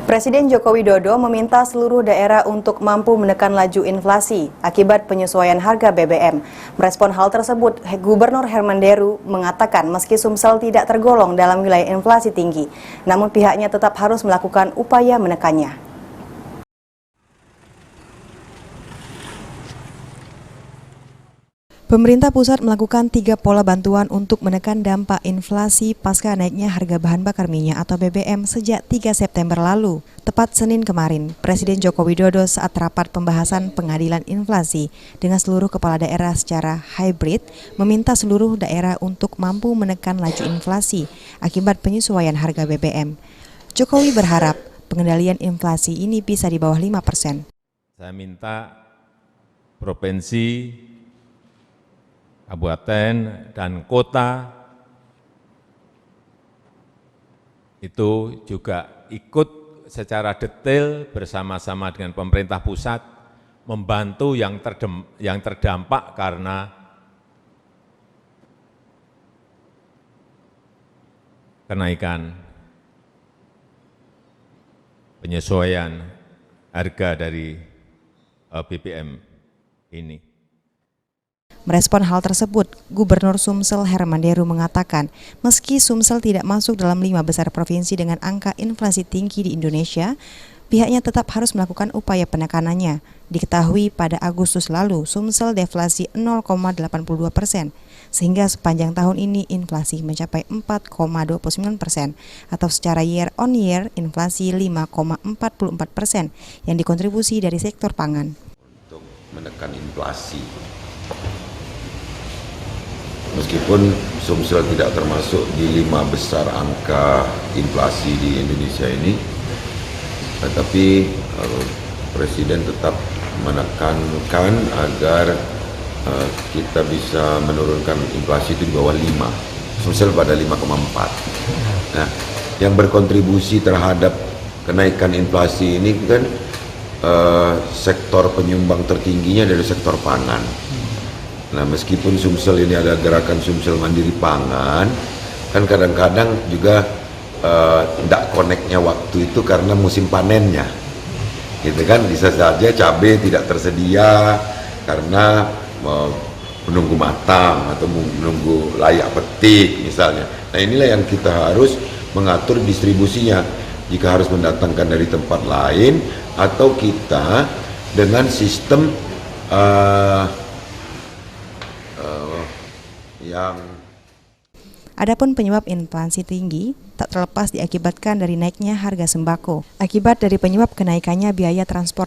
Presiden Joko Widodo meminta seluruh daerah untuk mampu menekan laju inflasi akibat penyesuaian harga BBM. Merespon hal tersebut, Gubernur Herman Deru mengatakan meski Sumsel tidak tergolong dalam wilayah inflasi tinggi, namun pihaknya tetap harus melakukan upaya menekannya. Pemerintah pusat melakukan 3 pola bantuan untuk menekan dampak inflasi pasca naiknya harga bahan bakar minyak atau BBM sejak 3 September lalu. Tepat Senin kemarin, Presiden Joko Widodo saat rapat pembahasan pengadilan inflasi dengan seluruh kepala daerah secara hybrid meminta seluruh daerah untuk mampu menekan laju inflasi akibat penyesuaian harga BBM. Jokowi berharap pengendalian inflasi ini bisa di bawah 5%. Saya minta provinsi, kabupaten, dan kota itu juga ikut secara detail bersama-sama dengan pemerintah pusat membantu yang terdampak karena kenaikan penyesuaian harga dari BBM ini. Merespon hal tersebut, Gubernur Sumsel Herman Deru mengatakan, meski Sumsel tidak masuk dalam 5 besar provinsi dengan angka inflasi tinggi di Indonesia, pihaknya tetap harus melakukan upaya penekanannya. Diketahui pada Agustus lalu, Sumsel deflasi 0,82%, sehingga sepanjang tahun ini inflasi mencapai 4,29%, atau secara year on year inflasi 5,44% yang dikontribusi dari sektor pangan. Untuk menekan inflasi, meskipun Sumsel tidak termasuk di 5 besar angka inflasi di Indonesia ini, tetapi Presiden tetap menekankan agar kita bisa menurunkan inflasi itu di bawah 5, Sumsel pada 5,4. Nah, yang berkontribusi terhadap kenaikan inflasi ini kan sektor penyumbang tertingginya dari sektor pangan. Nah, meskipun Sumsel ini ada gerakan Sumsel Mandiri Pangan, kan kadang-kadang juga tidak koneknya waktu itu karena musim panennya, gitu kan, bisa saja cabai tidak tersedia karena menunggu matang atau menunggu layak petik misalnya. Nah, inilah yang kita harus mengatur distribusinya, jika harus mendatangkan dari tempat lain atau kita dengan sistem Adapun penyebab inflasi tinggi tak terlepas diakibatkan dari naiknya harga sembako. Akibat dari penyebab kenaikannya biaya transportasi